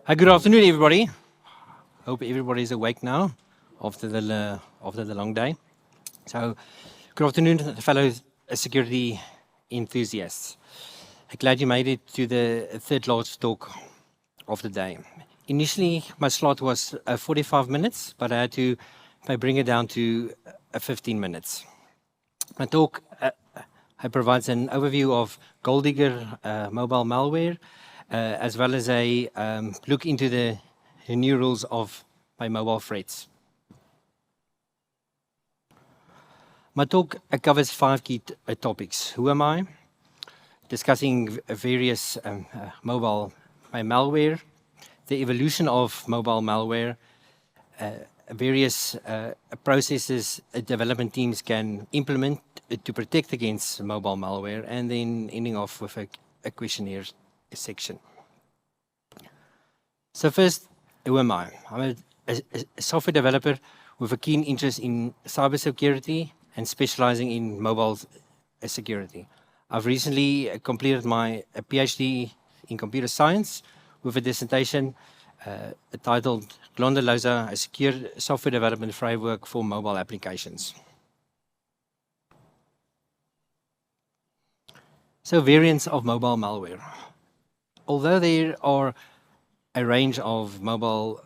Hi, good afternoon, everybody. Hope everybody is awake now after the long day. So, good afternoon, fellow security enthusiasts. Glad you made it to the third last talk of the day. Initially, my slot was 45 minutes, but I had to bring it down to 15 minutes. My talk provides an overview of GoldDigger mobile malware, as well as a look into the new rules of my mobile threats. My talk covers 5 key topics. Who am I? Discussing various mobile malware, the evolution of mobile malware, various processes development teams can implement to protect against mobile malware, and then ending off with a questionnaire section. So first, who am I? I'm a software developer with a keen interest in cybersecurity and specializing in mobile security. I've recently completed my PhD in computer science with a dissertation titled Glondaloza, a secure software development framework for mobile applications. So variants of mobile malware. Although there are a range of mobile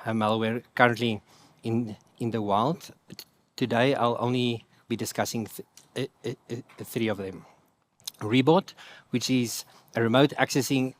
malware currently in the wild, today I'll only be discussing 3 of them. Rebot, which is a remote accessing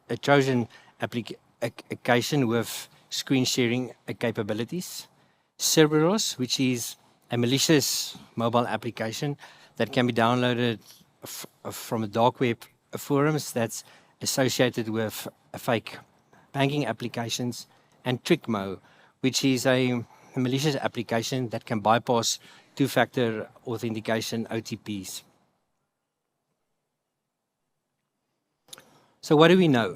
a Trojan application with screen sharing capabilities. Cerberus, which is a malicious mobile application that can be downloaded from the dark web forums that's associated with fake banking applications. And TrickMo, which is a malicious application that can bypass 2-factor authentication OTPs. So what do we know?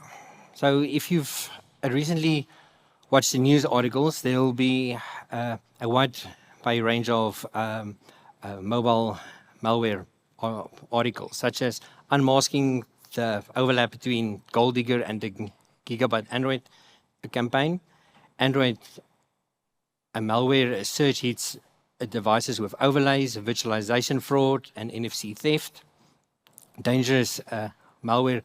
So if you've recently watched the news articles, there will be a wide range of mobile malware articles, such as unmasking the overlap between GoldDigger and the Gigabyte Android campaign, Android malware search hits devices with overlays, virtualization fraud, and NFC theft, dangerous malware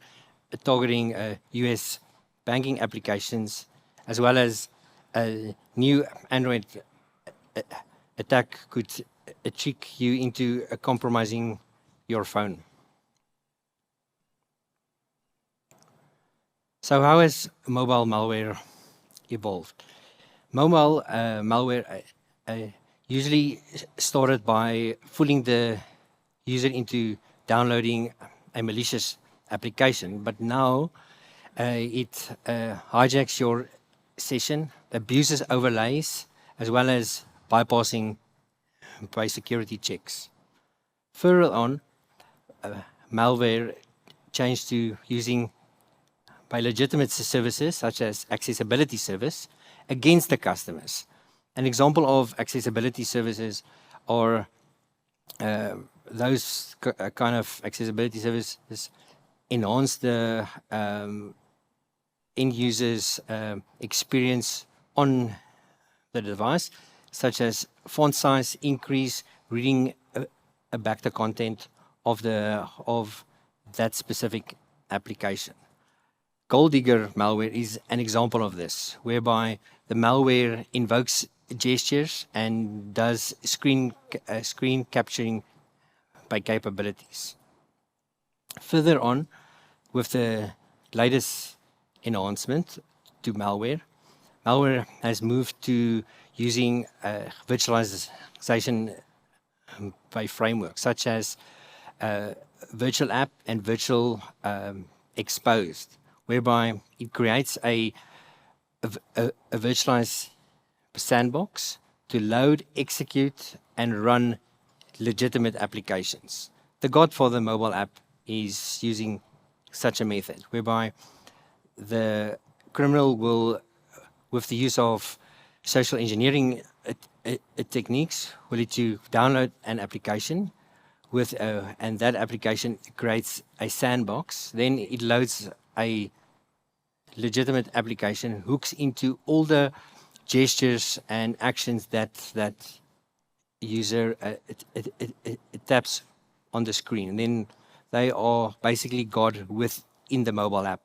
targeting US banking applications, as well as a new Android attack could trick you into compromising your phone. So how has mobile malware evolved? Mobile malware usually started by fooling the user into downloading a malicious application, but now it hijacks your session, abuses overlays, as well as bypassing by security checks. Further on, malware changed to using by legitimate services such as accessibility service against the customers. An example of accessibility services are those kind of accessibility services enhance the end user's experience on the device, such as font size increase, reading back the content of that specific application. GoldDigger malware is an example of this, whereby the malware invokes gestures and does screen capturing by capabilities. Further on, with the latest enhancement to malware has moved to using virtualization by frameworks such as virtual app and virtual exposed, whereby it creates a virtualized sandbox to load, execute, and run legitimate applications. The Godfather mobile app is using such a method, whereby the criminal will, with the use of social engineering techniques, will let you download an application and that application creates a sandbox, then it loads a legitimate application, hooks into all the gestures and actions that user it taps on the screen. And then they are basically guarded within the mobile app.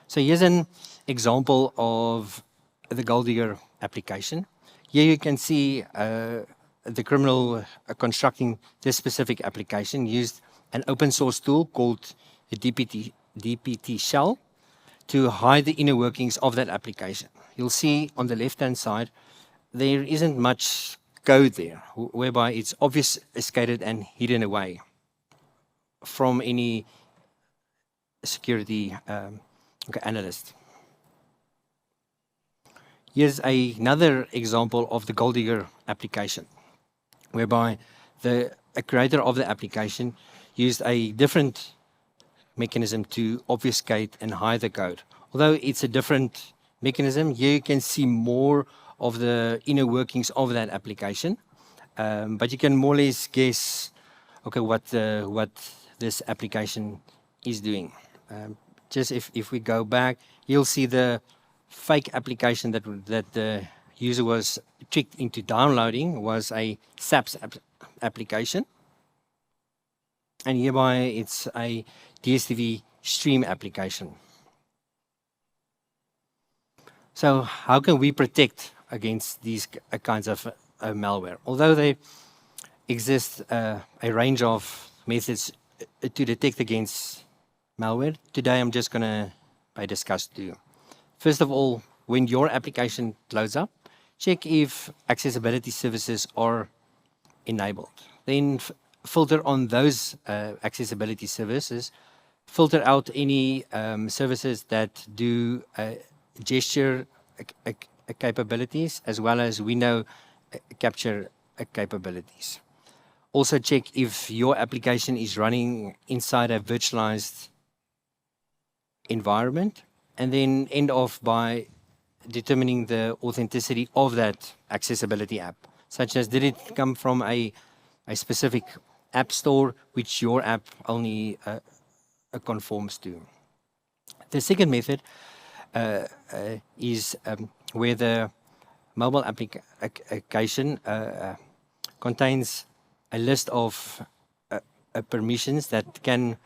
So here's an example of the GoldDigger application. Here you can see the criminal constructing this specific application used an open source tool called the DPT shell to hide the inner workings of that application. You'll see on the left-hand side, there isn't much code there, whereby it's obfuscated and hidden away from any security analyst. Here's another example of the GoldDigger application, whereby the creator of the application used a different mechanism to obfuscate and hide the code. Although it's a different mechanism, here you can see more of the inner workings of that application, but you can more or less guess, okay, what this application is doing. Just if we go back, you'll see the fake application that the user was tricked into downloading was a SAPS application, and hereby it's a DSTV stream application. So how can we protect against these kinds of malware? Although there exists a range of methods to detect against malware, today I'm just going to discuss two. First of all, when your application loads up, check if accessibility services are enabled. Then filter on those accessibility services, filter out any services that do gesture capabilities as well as window capture capabilities. Also check if your application is running inside a virtualized environment, and then end off by determining the authenticity of that accessibility app, such as did it come from a specific app store which your app only conforms to. The second method is where the mobile application contains a list of permissions that can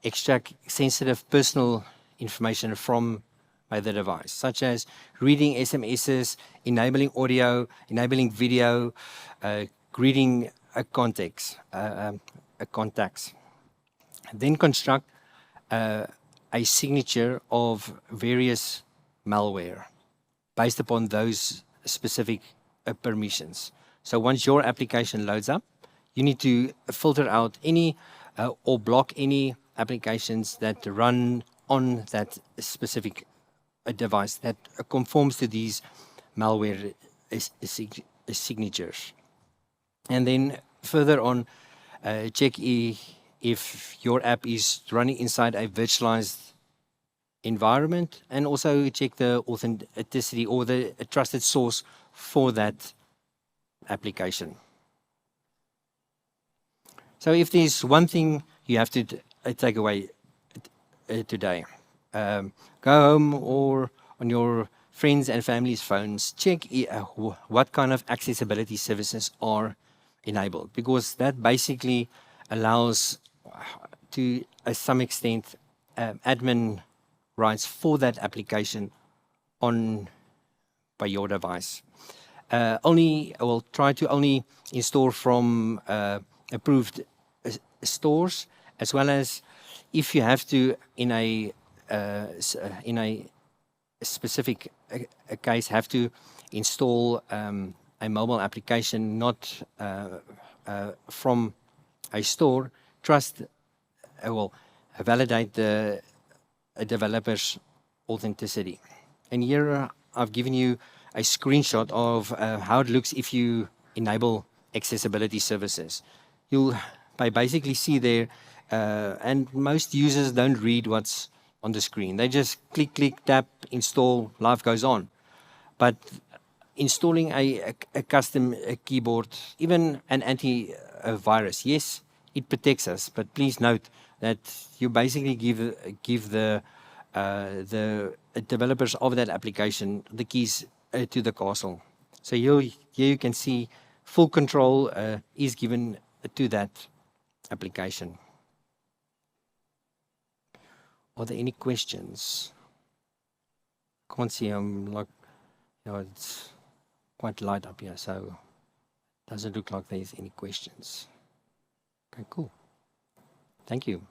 extract sensitive personal information from the device, such as reading SMSs, enabling audio, enabling video, reading contacts. Then construct a signature of various malware based upon those specific permissions. So once your application loads up, you need to filter out any or block any applications that run on that specific device that conforms to these malware signatures. And then further on, check if your app is running inside a virtualized environment, and also check the authenticity or the trusted source for that application. So if there's one thing you have to take away today, go home or on your friends and family's phones, check what kind of accessibility services are enabled, because that basically allows to some extent admin rights for that application on by your device. Try to only install from approved stores, as well as if you have to in a specific case have to install a mobile application not from a store, validate the developer's authenticity. And here I've given you a screenshot of how it looks if you enable accessibility services. You'll basically see there, and most users don't read what's on the screen. They just click, tap, install, life goes on. But installing a custom keyboard, even an anti-virus, yes, it protects us. But please note that you basically give the developers of that application the keys to the castle. So here you can see full control is given to that application. Are there any questions? Can't see. I'm like, it's quite light up here, so doesn't look like there's any questions. Okay, cool. Thank you.